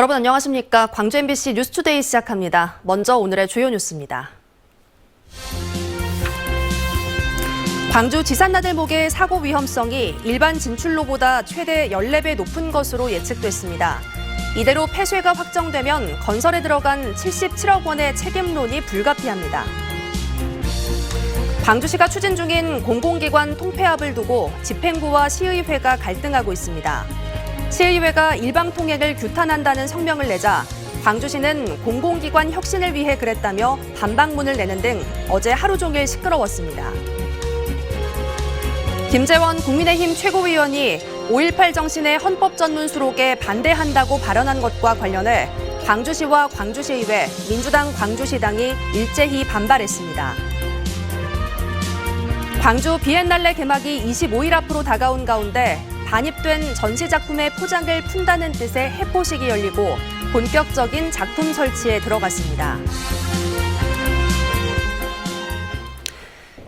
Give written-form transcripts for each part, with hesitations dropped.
여러분 안녕하십니까? 광주 MBC 뉴스투데이 시작합니다. 먼저 오늘의 주요 뉴스입니다. 광주 지산나들목의 사고 위험성이 일반 진출로보다 최대 14배 높은 것으로 예측됐습니다. 이대로 폐쇄가 확정되면 건설에 들어간 77억 원의 책임론이 불가피합니다. 광주시가 추진 중인 공공기관 통폐합을 두고 집행부와 시의회가 갈등하고 있습니다. 시의회가 일방통행을 규탄한다는 성명을 내자 광주시는 공공기관 혁신을 위해 그랬다며 반박문을 내는 등 어제 하루 종일 시끄러웠습니다. 김재원 국민의힘 최고위원이 5.18 정신의 헌법 전문 수록에 반대한다고 발언한 것과 관련해 광주시와 광주시의회, 민주당 광주시당이 일제히 반발했습니다. 광주 비엔날레 개막이 25일 앞으로 다가온 가운데 반입된 전시작품의 포장을 푼다는 뜻의 해포식이 열리고 본격적인 작품 설치에 들어갔습니다.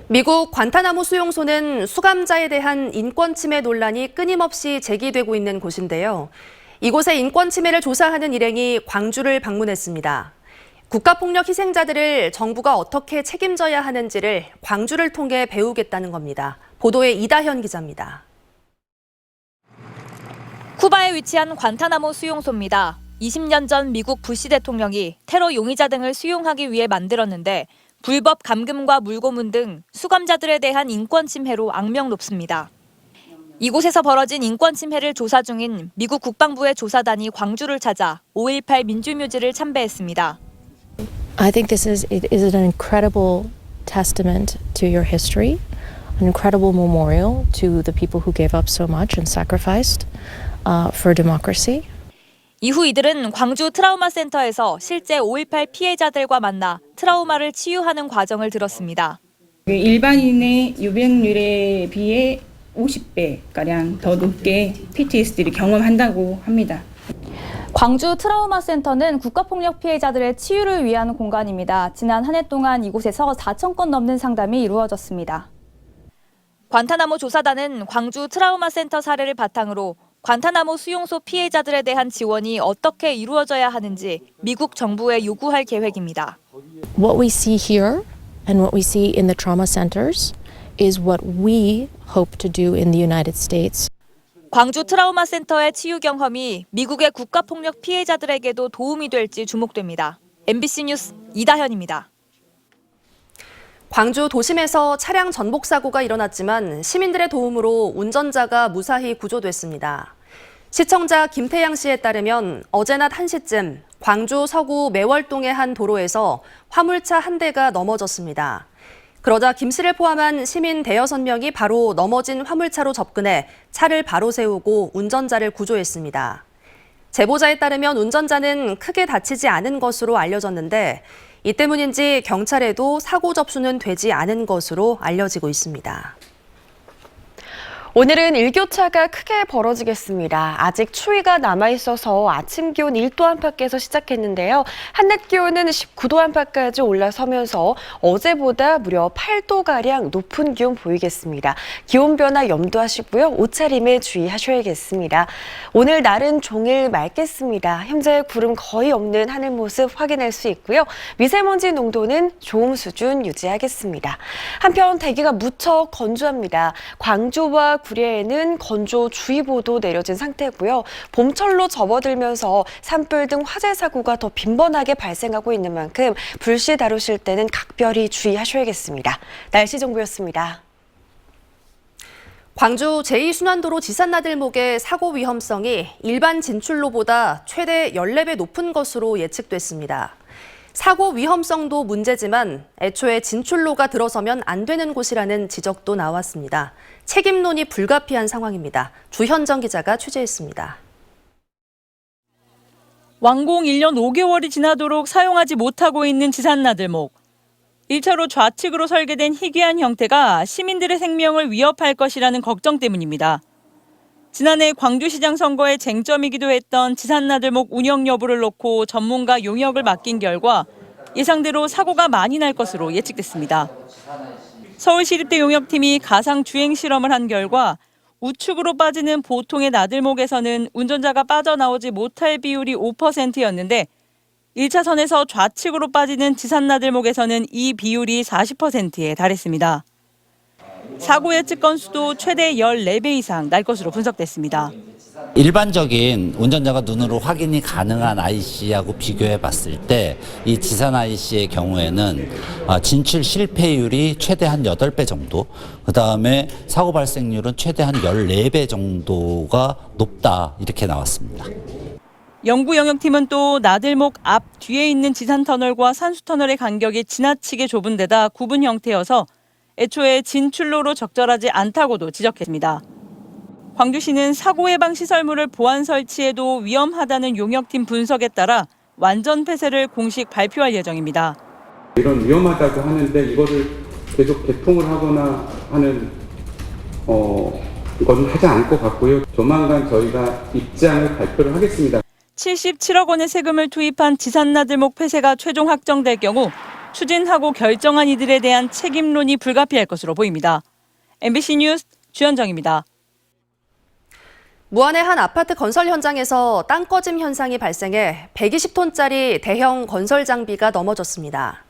미국 관타나모 수용소는 수감자에 대한 인권 침해 논란이 끊임없이 제기되고 있는 곳인데요. 이곳의 인권 침해를 조사하는 일행이 광주를 방문했습니다. 국가폭력 희생자들을 정부가 어떻게 책임져야 하는지를 광주를 통해 배우겠다는 겁니다. 보도에 이다현 기자입니다. 쿠바에 위치한 관타나모 수용소입니다. 20년 전 미국 부시 대통령이 테러 용의자 등을 수용하기 위해 만들었는데 불법 감금과 물고문 등 수감자들에 대한 인권 침해로 악명 높습니다. 이곳에서 벌어진 인권 침해를 조사 중인 미국 국방부의 조사단이 광주를 찾아 5.18 민주묘지를 참배했습니다. I think this is an incredible testament to your history, an incredible memorial to the people who gave up so much and sacrificed for democracy. 이후 이들은 광주 트라우마 센터에서 실제 5.18 피해자들과 만나 트라우마를 치유하는 과정을 들었습니다. 일반인의 유병률에 비해 50배가량 더 높게 PTSD를 경험한다고 합니다. 광주 트라우마 센터는 국가폭력 피해자들의 치유를 위한 공간입니다. 지난 한 해 동안 이곳에서 4,000건 넘는 상담이 이루어졌습니다. 관타나모 조사단은 광주 트라우마 센터 사례를 바탕으로 관타나모 수용소 피해자들에 대한 지원이 어떻게 이루어져야 하는지 미국 정부에 요구할 계획입니다. What we see here and what we see in the trauma centers is what we hope to do in the United States. 광주 트라우마 센터의 치유 경험이 미국의 국가폭력 피해자들에게도 도움이 될지 주목됩니다. MBC 뉴스 이다현입니다. 광주 도심에서 차량 전복 사고가 일어났지만 시민들의 도움으로 운전자가 무사히 구조됐습니다. 시청자 김태양 씨에 따르면 어제 낮 1시쯤 광주 서구 매월동의 한 도로에서 화물차 한 대가 넘어졌습니다. 그러자 김 씨를 포함한 시민 대여섯 명이 바로 넘어진 화물차로 접근해 차를 바로 세우고 운전자를 구조했습니다. 제보자에 따르면 운전자는 크게 다치지 않은 것으로 알려졌는데 이 때문인지 경찰에도 사고 접수는 되지 않은 것으로 알려지고 있습니다. 오늘은 일교차가 크게 벌어지겠습니다. 아직 추위가 남아있어서 아침 기온 1도 안팎에서 시작했는데요. 한낮 기온은 19도 안팎까지 올라서면서 어제보다 무려 8도가량 높은 기온 보이겠습니다. 기온 변화 염두하시고요. 옷차림에 주의하셔야겠습니다. 오늘 날은 종일 맑겠습니다. 현재 구름 거의 없는 하늘 모습 확인할 수 있고요. 미세먼지 농도는 좋음 수준 유지하겠습니다. 한편 대기가 무척 건조합니다. 광주와 구례에는 건조주의보도 내려진 상태고요. 봄철로 접어들면서 산불 등 화재 사고가 더 빈번하게 발생하고 있는 만큼 불씨 다루실 때는 각별히 주의하셔야겠습니다. 날씨 정보였습니다. 광주 제2순환도로 지산나들목의 사고 위험성이 일반 진출로보다 최대 14배 높은 것으로 예측됐습니다. 사고 위험성도 문제지만 애초에 진출로가 들어서면 안 되는 곳이라는 지적도 나왔습니다. 책임론이 불가피한 상황입니다. 주현정 기자가 취재했습니다. 완공 1년 5개월이 지나도록 사용하지 못하고 있는 지산나들목. 1차로 좌측으로 설계된 희귀한 형태가 시민들의 생명을 위협할 것이라는 걱정 때문입니다. 지난해 광주시장 선거의 쟁점이기도 했던 지산나들목 운영 여부를 놓고 전문가 용역을 맡긴 결과 예상대로 사고가 많이 날 것으로 예측됐습니다. 서울시립대 용역팀이 가상 주행 실험을 한 결과 우측으로 빠지는 보통의 나들목에서는 운전자가 빠져나오지 못할 비율이 5%였는데 1차선에서 좌측으로 빠지는 지산나들목에서는 이 비율이 40%에 달했습니다. 사고 예측 건수도 최대 14배 이상 날 것으로 분석됐습니다. 일반적인 운전자가 눈으로 확인이 가능한 IC하고 비교해 봤을 때 이 지산 IC의 경우에는 진출 실패율이 최대 한 8배 정도, 그다음에 사고 발생률은 최대 한 14배 정도가 높다 이렇게 나왔습니다. 연구 영역팀은 또 나들목 앞 뒤에 있는 지산터널과 산수터널의 간격이 지나치게 좁은 데다 구분 형태여서 애초에 진출로로 적절하지 않다고도 지적했습니다. 광주시는 사고 예방 시설물을 보안 설치해도 위험하다는 용역팀 분석에 따라 완전 폐쇄를 공식 발표할 예정입니다. 이런 위험하다고 하는데 이거를 계속 개통을 하거나 하는 것은 하지 않을 것 같고요. 조만간 저희가 입장을 발표를 하겠습니다. 77억 원의 세금을 투입한 지산나들목 폐쇄가 최종 확정될 경우 추진하고 결정한 이들에 대한 책임론이 불가피할 것으로 보입니다. MBC 뉴스 주현정입니다. 무안의 한 아파트 건설 현장에서 땅 꺼짐 현상이 발생해 120톤짜리 대형 건설 장비가 넘어졌습니다.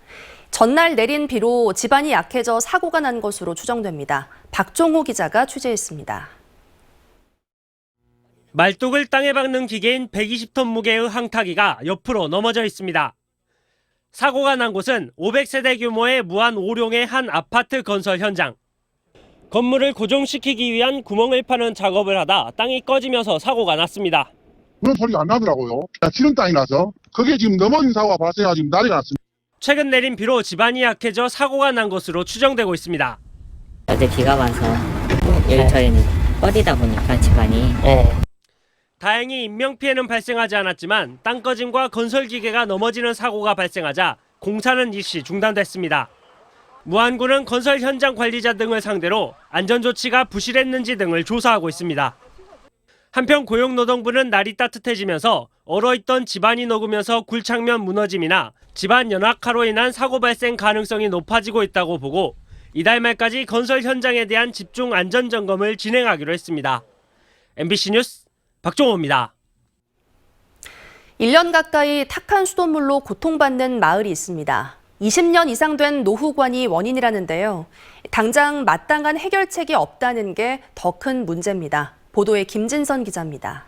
전날 내린 비로 집안이 약해져 사고가 난 것으로 추정됩니다. 박종호 기자가 취재했습니다. 말뚝을 땅에 박는 기계인 120톤 무게의 항타기가 옆으로 넘어져 있습니다. 사고가 난 곳은 500세대 규모의 무안 오룡의 한 아파트 건설 현장. 건물을 고정시키기 위한 구멍을 파는 작업을 하다 땅이 꺼지면서 사고가 났습니다. 그런 소리가 안 나더라고요. 지른 땅이 나서 그게 지금 넘어진 사고가 발생해서 지금 난리가 났습니다. 최근 내린 비로 집안이 약해져 사고가 난 것으로 추정되고 있습니다. 어제 비가 와서 저희는 꺼지다 보니까 집안이 다행히 인명피해는 발생하지 않았지만 땅 꺼짐과 건설기계가 넘어지는 사고가 발생하자 공사는 일시 중단됐습니다. 무안구는 건설 현장 관리자 등을 상대로 안전조치가 부실했는지 등을 조사하고 있습니다. 한편 고용노동부는 날이 따뜻해지면서 얼어있던 집안이 녹으면서 굴착면 무너짐이나 집안 연악화로 인한 사고 발생 가능성이 높아지고 있다고 보고 이달 말까지 건설 현장에 대한 집중 안전점검을 진행하기로 했습니다. MBC 뉴스 박종호입니다. 1년 가까이 탁한 수돗물로 고통받는 마을이 있습니다. 20년 이상 된 노후관이 원인이라는데요. 당장 마땅한 해결책이 없다는 게 더 큰 문제입니다. 보도에 김진선 기자입니다.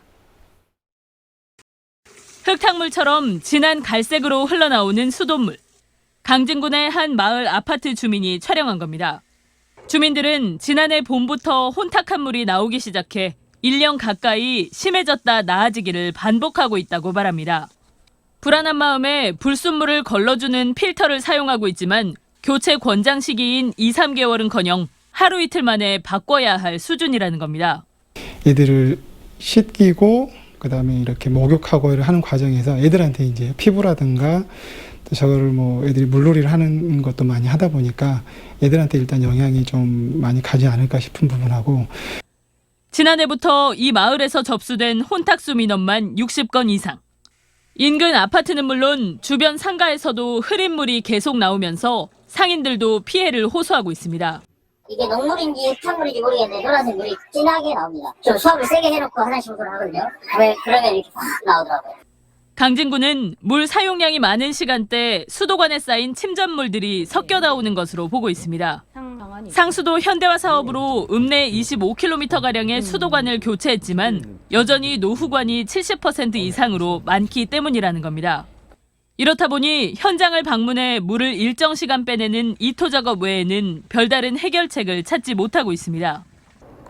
흙탕물처럼 진한 갈색으로 흘러나오는 수돗물. 강진군의 한 마을 아파트 주민이 촬영한 겁니다. 주민들은 지난해 봄부터 혼탁한 물이 나오기 시작해 1년 가까이 심해졌다 나아지기를 반복하고 있다고 말합니다. 불안한 마음에 불순물을 걸러주는 필터를 사용하고 있지만 교체 권장 시기인 2-3개월은커녕 하루 이틀 만에 바꿔야 할 수준이라는 겁니다. 애들을 씻기고 그다음에 이렇게 목욕하고 하는 과정에서 애들한테 이제 피부라든가 또 저거를 애들이 물놀이를 하는 것도 많이 하다 보니까 애들한테 일단 영향이 좀 많이 가지 않을까 싶은 부분하고 지난해부터 이 마을에서 접수된 혼탁수 민원만 60건 이상. 인근 아파트는 물론 주변 상가에서도 흐린 물이 계속 나오면서 상인들도 피해를 호소하고 있습니다. 이게 녹물인지 흙탕물인지 모르겠는데 노란색 물이 진하게 나옵니다. 좀 수압을 세게 해놓고 화장실 물을 하거든요. 그러면 이렇게 확 나오더라고요. 강진구는 물 사용량이 많은 시간대 수도관에 쌓인 침전물들이 섞여 나오는 것으로 보고 있습니다. 상수도 현대화 사업으로 읍내 25km가량의 수도관을 교체했지만 여전히 노후관이 70% 이상으로 많기 때문이라는 겁니다. 이렇다 보니 현장을 방문해 물을 일정 시간 빼내는 이토 작업 외에는 별다른 해결책을 찾지 못하고 있습니다.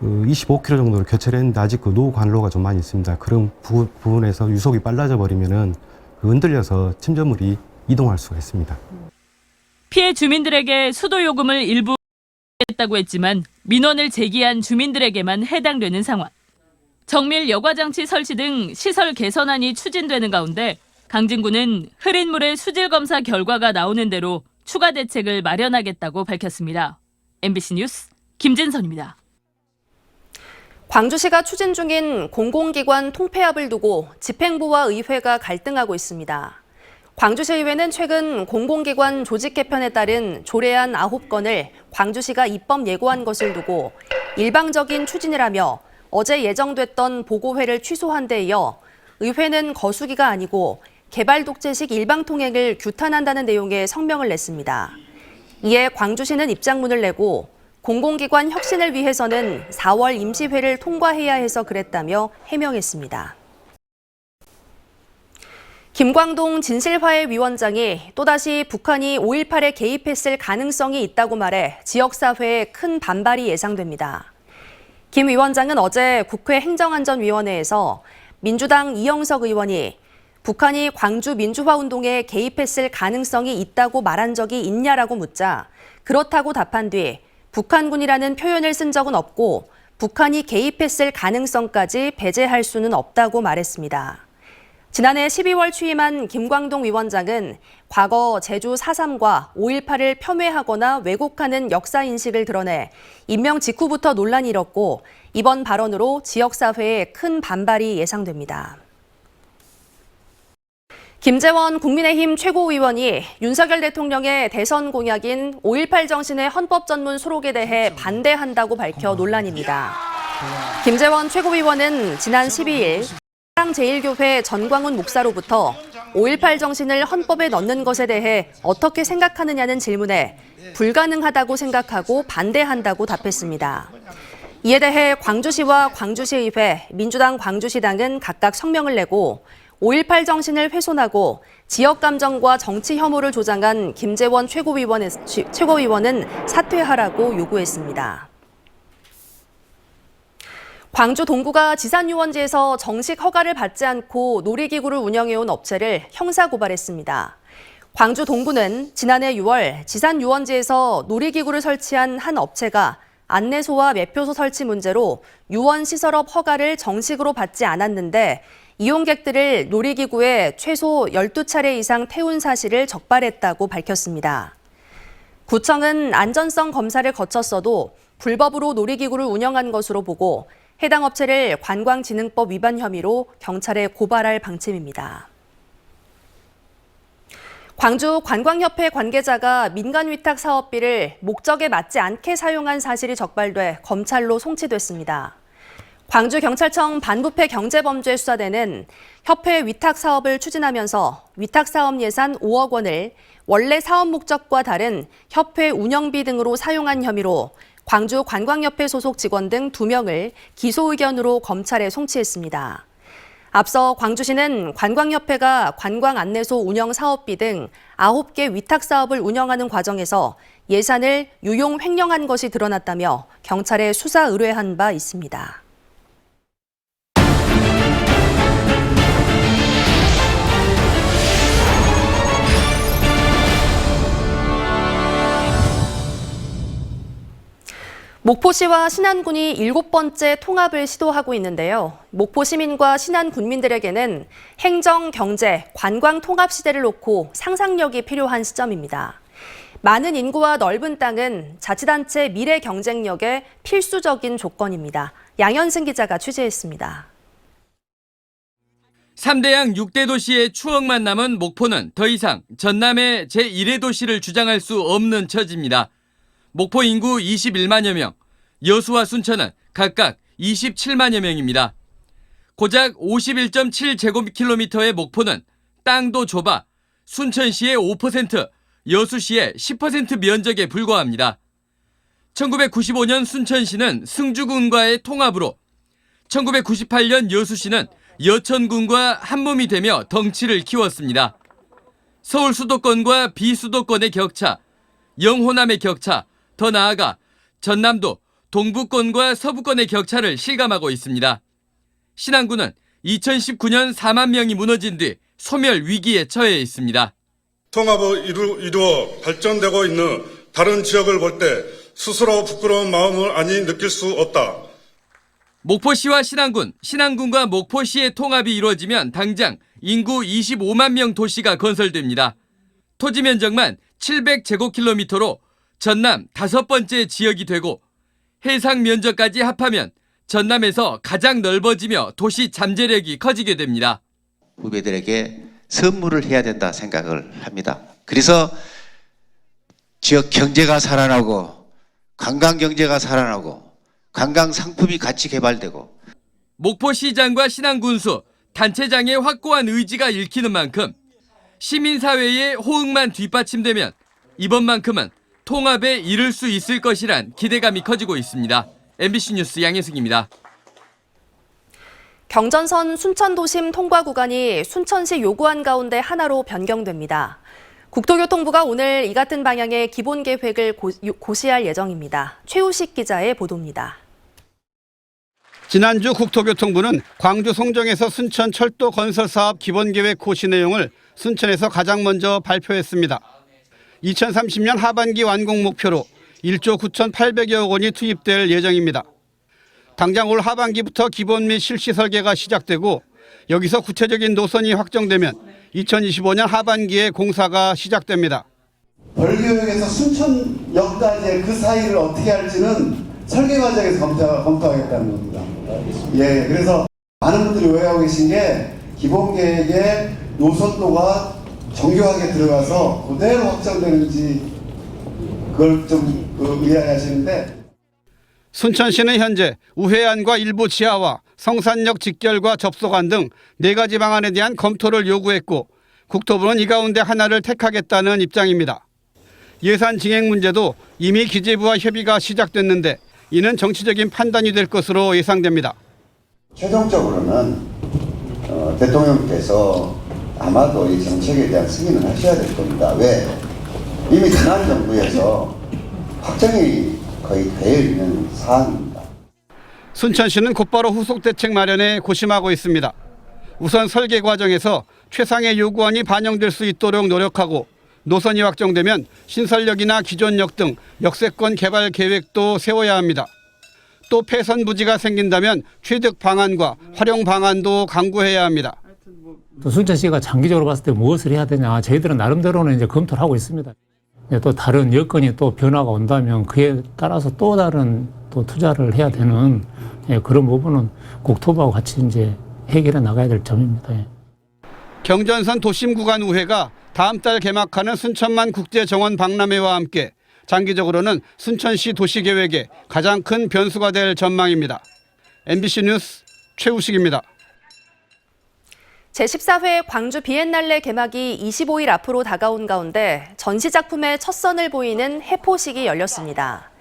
25km 정도를 교체를 했는데 아직 노후 관로가 좀 많이 있습니다. 그런 부분에서 유속이 빨라져 버리면은 흔들려서 침전물이 이동할 수가 있습니다. 피해 주민들에게 수도 요금을 일부 했다고 했지만 민원을 제기한 주민들에게만 해당되는 상황. 정밀 여과장치 설치 등 시설 개선안이 추진되는 가운데 강진구는 흐린 물의 수질 검사 결과가 나오는 대로 추가 대책을 마련하겠다고 밝혔습니다. MBC 뉴스 김진선입니다. 광주시가 추진 중인 공공기관 통폐합을 두고 집행부와 의회가 갈등하고 있습니다. 광주시의회는 최근 공공기관 조직 개편에 따른 조례안 9건을 광주시가 입법 예고한 것을 두고 일방적인 추진이라며 어제 예정됐던 보고회를 취소한 데 이어 의회는 거수기가 아니고 개발 독재식 일방통행을 규탄한다는 내용의 성명을 냈습니다. 이에 광주시는 입장문을 내고 공공기관 혁신을 위해서는 4월 임시회를 통과해야 해서 그랬다며 해명했습니다. 김광동 진실화해 위원장이 또다시 북한이 5.18에 개입했을 가능성이 있다고 말해 지역사회에 큰 반발이 예상됩니다. 김 위원장은 어제 국회 행정안전위원회에서 민주당 이영석 의원이 북한이 광주 민주화운동에 개입했을 가능성이 있다고 말한 적이 있냐라고 묻자 그렇다고 답한 뒤 북한군이라는 표현을 쓴 적은 없고 북한이 개입했을 가능성까지 배제할 수는 없다고 말했습니다. 지난해 12월 취임한 김광동 위원장은 과거 제주 4.3과 5.18을 폄훼하거나 왜곡하는 역사인식을 드러내 임명 직후부터 논란이 일었고 이번 발언으로 지역사회에 큰 반발이 예상됩니다. 김재원 국민의힘 최고위원이 윤석열 대통령의 대선 공약인 5.18 정신의 헌법 전문 수록에 대해 반대한다고 밝혀 논란입니다. 김재원 최고위원은 지난 12일 사랑제일교회 전광훈 목사로부터 5.18 정신을 헌법에 넣는 것에 대해 어떻게 생각하느냐는 질문에 불가능하다고 생각하고 반대한다고 답했습니다. 이에 대해 광주시와 광주시의회, 민주당 광주시당은 각각 성명을 내고 5.18 정신을 훼손하고 지역 감정과 정치 혐오를 조장한 김재원 최고위원은 사퇴하라고 요구했습니다. 광주 동구가 지산유원지에서 정식 허가를 받지 않고 놀이기구를 운영해온 업체를 형사고발했습니다. 광주 동구는 지난해 6월 지산유원지에서 놀이기구를 설치한 한 업체가 안내소와 매표소 설치 문제로 유원시설업 허가를 정식으로 받지 않았는데 이용객들을 놀이기구에 최소 12차례 이상 태운 사실을 적발했다고 밝혔습니다. 구청은 안전성 검사를 거쳤어도 불법으로 놀이기구를 운영한 것으로 보고 해당 업체를 관광진흥법 위반 혐의로 경찰에 고발할 방침입니다. 광주 관광협회 관계자가 민간위탁 사업비를 목적에 맞지 않게 사용한 사실이 적발돼 검찰로 송치됐습니다. 광주경찰청 반부패 경제범죄수사대는 협회 위탁 사업을 추진하면서 위탁 사업 예산 5억 원을 원래 사업 목적과 다른 협회 운영비 등으로 사용한 혐의로 광주관광협회 소속 직원 등 2명을 기소 의견으로 검찰에 송치했습니다. 앞서 광주시는 관광협회가 관광안내소 운영 사업비 등 9개 위탁 사업을 운영하는 과정에서 예산을 유용 횡령한 것이 드러났다며 경찰에 수사 의뢰한 바 있습니다. 목포시와 신안군이 7번째 통합을 시도하고 있는데요. 목포 시민과 신안 군민들에게는 행정, 경제, 관광 통합 시대를 놓고 상상력이 필요한 시점입니다. 많은 인구와 넓은 땅은 자치단체 미래 경쟁력의 필수적인 조건입니다. 양현승 기자가 취재했습니다. 3대양 6대 도시의 추억만 남은 목포는 더 이상 전남의 제1의 도시를 주장할 수 없는 처지입니다. 목포 인구 21만여 명, 여수와 순천은 각각 27만여 명입니다. 고작 51.7제곱킬로미터의 목포는 땅도 좁아 순천시의 5%, 여수시의 10% 면적에 불과합니다. 1995년 순천시는 승주군과의 통합으로 1998년 여수시는 여천군과 한몸이 되며 덩치를 키웠습니다. 서울 수도권과 비수도권의 격차, 영호남의 격차, 더 나아가 전남도 동부권과 서부권의 격차를 실감하고 있습니다. 신안군은 2019년 4만 명이 무너진 뒤 소멸 위기에 처해 있습니다. 통합을 이루어 발전되고 있는 다른 지역을 볼 때 스스로 부끄러운 마음을 아니 느낄 수 없다. 목포시와 신안군, 신안군과 목포시의 통합이 이루어지면 당장 인구 25만 명 도시가 건설됩니다. 토지 면적만 700제곱킬로미터로 전남 5번째 지역이 되고 해상 면적까지 합하면 전남에서 가장 넓어지며 도시 잠재력이 커지게 됩니다. 후배들에게 선물을 해야 된다 생각을 합니다. 그래서 지역 경제가 살아나고 관광 경제가 살아나고 관광 상품이 같이 개발되고 목포시장과 신안군수, 단체장의 확고한 의지가 읽히는 만큼 시민사회의 호응만 뒷받침되면 이번만큼은 통합에 이를 수 있을 것이란 기대감이 커지고 있습니다. MBC 뉴스 양혜승입니다. 경전선 순천도심 통과 구간이 순천시 요구안 가운데 하나로 변경됩니다. 국토교통부가 오늘 이 같은 방향의 기본 계획을 고시할 예정입니다. 최우식 기자의 보도입니다. 지난주 국토교통부는 광주 송정에서 순천 철도 건설 사업 기본 계획 고시 내용을 순천에서 가장 먼저 발표했습니다. 2030년 하반기 완공 목표로 1조 9,800여억 원이 투입될 예정입니다. 당장 올 하반기부터 기본 및 실시 설계가 시작되고 여기서 구체적인 노선이 확정되면 2025년 하반기에 공사가 시작됩니다. 벌교역에서 순천역까지의 그 사이를 어떻게 할지는 설계 과정에서 검토하겠다는 겁니다. 예, 그래서 많은 분들이 오해하고 계신 게 기본 계획에 노선도가 정교하게 들어가서 그대로 확정되는지 그걸 좀 의아해하시는데. 순천시는 현재 우회안과 일부 지하와 성산역 직결과 접속안 등 4가지 방안에 대한 검토를 요구했고 국토부는 이 가운데 하나를 택하겠다는 입장입니다. 예산 진행 문제도 이미 기재부와 협의가 시작됐는데 이는 정치적인 판단이 될 것으로 예상됩니다. 최종적으로는 대통령께서 아마도 이 정책에 대한 승인을 하셔야 될 겁니다. 왜? 이미 지난 정부에서 확정이 거의 되어 있는 사안입니다. 순천시는 곧바로 후속 대책 마련에 고심하고 있습니다. 우선 설계 과정에서 최상의 요구안이 반영될 수 있도록 노력하고 노선이 확정되면 신설역이나 기존역 등 역세권 개발 계획도 세워야 합니다. 또 폐선 부지가 생긴다면 취득 방안과 활용 방안도 강구해야 합니다. 또 순천시가 장기적으로 봤을 때 무엇을 해야 되냐, 저희들은 나름대로는 이제 검토를 하고 있습니다. 또 다른 여건이 또 변화가 온다면 그에 따라서 또 다른 또 투자를 해야 되는 그런 부분은 국토부하고 같이 이제 해결해 나가야 될 점입니다. 경전선 도심 구간 우회가 다음 달 개막하는 순천만 국제정원 박람회와 함께 장기적으로는 순천시 도시계획의 가장 큰 변수가 될 전망입니다. MBC 뉴스 최우식입니다. 제14회 광주 비엔날레 개막이 25일 앞으로 다가온 가운데 전시작품의 첫 선을 보이는 해포식이 열렸습니다.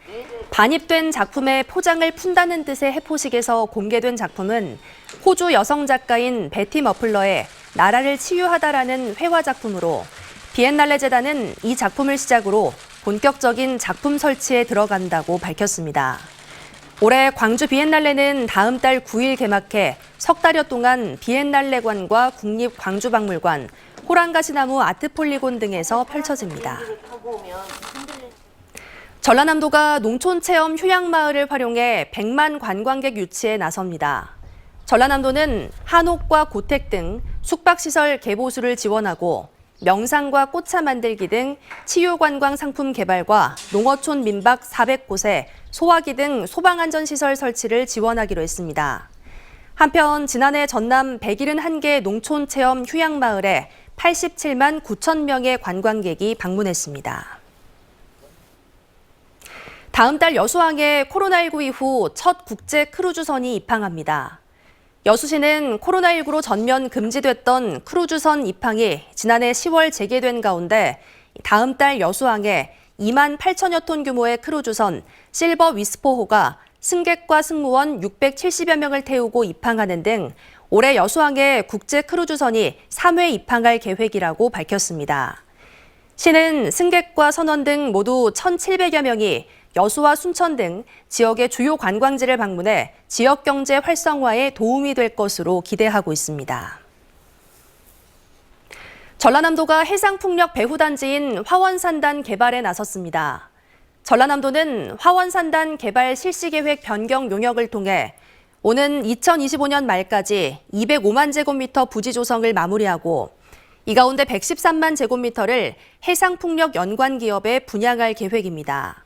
반입된 작품의 포장을 푼다는 뜻의 해포식에서 공개된 작품은 호주 여성 작가인 베티 머플러의 나라를 치유하다라는 회화 작품으로 비엔날레 재단은 이 작품을 시작으로 본격적인 작품 설치에 들어간다고 밝혔습니다. 올해 광주 비엔날레는 다음 달 9일 개막해 석 달여 동안 비엔날레관과 국립광주박물관, 호랑가시나무 아트폴리곤 등에서 펼쳐집니다. 전라남도가 농촌체험 휴양마을을 활용해 100만 관광객 유치에 나섭니다. 전라남도는 한옥과 고택 등 숙박시설 개보수를 지원하고 명상과 꽃차 만들기 등 치유관광 상품 개발과 농어촌 민박 400곳에 소화기 등 소방안전시설 설치를 지원하기로 했습니다. 한편 지난해 전남 171개 농촌체험 휴양마을에 87만 9천 명의 관광객이 방문했습니다. 다음 달 여수항에 코로나19 이후 첫 국제 크루즈선이 입항합니다. 여수시는 코로나19로 전면 금지됐던 크루즈선 입항이 지난해 10월 재개된 가운데 다음 달 여수항에 2만 8천여 톤 규모의 크루즈선 실버 위스포호가 승객과 승무원 670여 명을 태우고 입항하는 등 올해 여수항에 국제 크루즈선이 3회 입항할 계획이라고 밝혔습니다. 시는 승객과 선원 등 모두 1,700여 명이 여수와 순천 등 지역의 주요 관광지를 방문해 지역 경제 활성화에 도움이 될 것으로 기대하고 있습니다. 전라남도가 해상풍력 배후단지인 화원산단 개발에 나섰습니다. 전라남도는 화원산단 개발 실시계획 변경 용역을 통해 오는 2025년 말까지 205만 제곱미터 부지 조성을 마무리하고 이 가운데 113만 제곱미터를 해상풍력 연관 기업에 분양할 계획입니다.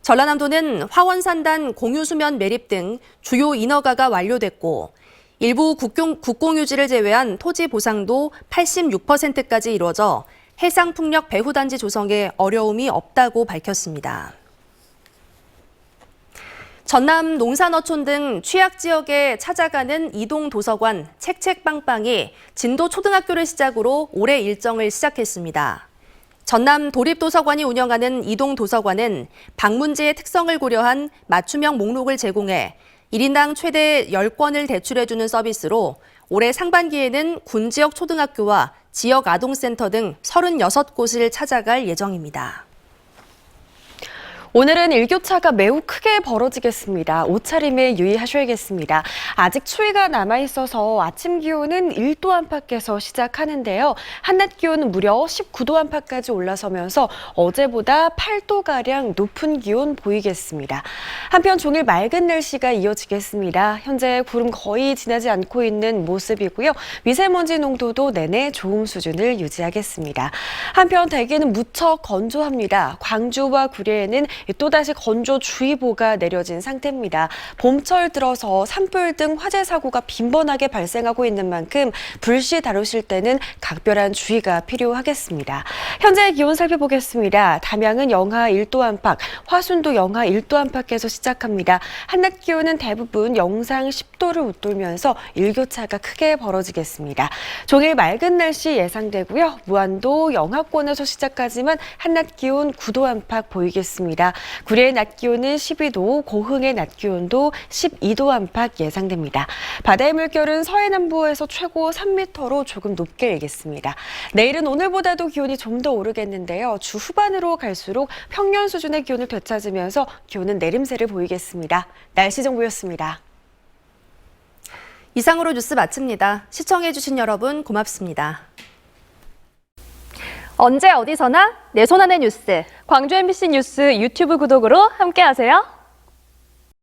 전라남도는 화원산단 공유수면 매립 등 주요 인허가가 완료됐고 일부 국공유지를 제외한 토지 보상도 86%까지 이루어져 해상풍력 배후단지 조성에 어려움이 없다고 밝혔습니다. 전남 농산어촌 등 취약 지역에 찾아가는 이동 도서관 책책빵빵이 진도 초등학교를 시작으로 올해 일정을 시작했습니다. 전남 도립도서관이 운영하는 이동 도서관은 방문지의 특성을 고려한 맞춤형 목록을 제공해 1인당 최대 10권을 대출해주는 서비스로 올해 상반기에는 군 지역 초등학교와 지역 아동센터 등 36곳을 찾아갈 예정입니다. 오늘은 일교차가 매우 크게 벌어지겠습니다. 옷차림에 유의하셔야겠습니다. 아직 추위가 남아있어서 아침 기온은 1도 안팎에서 시작하는데요. 한낮 기온은 무려 19도 안팎까지 올라서면서 어제보다 8도가량 높은 기온 보이겠습니다. 한편 종일 맑은 날씨가 이어지겠습니다. 현재 구름 거의 지나지 않고 있는 모습이고요. 미세먼지 농도도 내내 좋음 수준을 유지하겠습니다. 한편 대기는 무척 건조합니다. 광주와 구례에는 또다시 건조주의보가 내려진 상태입니다. 봄철 들어서 산불 등 화재 사고가 빈번하게 발생하고 있는 만큼 불시 다루실 때는 각별한 주의가 필요하겠습니다. 현재 기온 살펴보겠습니다. 담양은 영하 1도 안팎, 화순도 영하 1도 안팎에서 시작합니다. 한낮 기온은 대부분 영상 10도를 웃돌면서 일교차가 크게 벌어지겠습니다. 종일 맑은 날씨 예상되고요. 무안도 영하권에서 시작하지만 한낮 기온 9도 안팎 보이겠습니다. 구례의 낮 기온은 12도, 고흥의 낮 기온도 12도 안팎 예상됩니다. 바다의 물결은 서해남부에서 최고 3m로 조금 높게 일겠습니다. 내일은 오늘보다도 기온이 좀 더 오르겠는데요. 주 후반으로 갈수록 평년 수준의 기온을 되찾으면서 기온은 내림세를 보이겠습니다. 날씨 정보였습니다. 이상으로 뉴스 마칩니다. 시청해주신 여러분 고맙습니다. 언제 어디서나 내 손안의 뉴스. 광주 MBC 뉴스 유튜브 구독으로 함께하세요.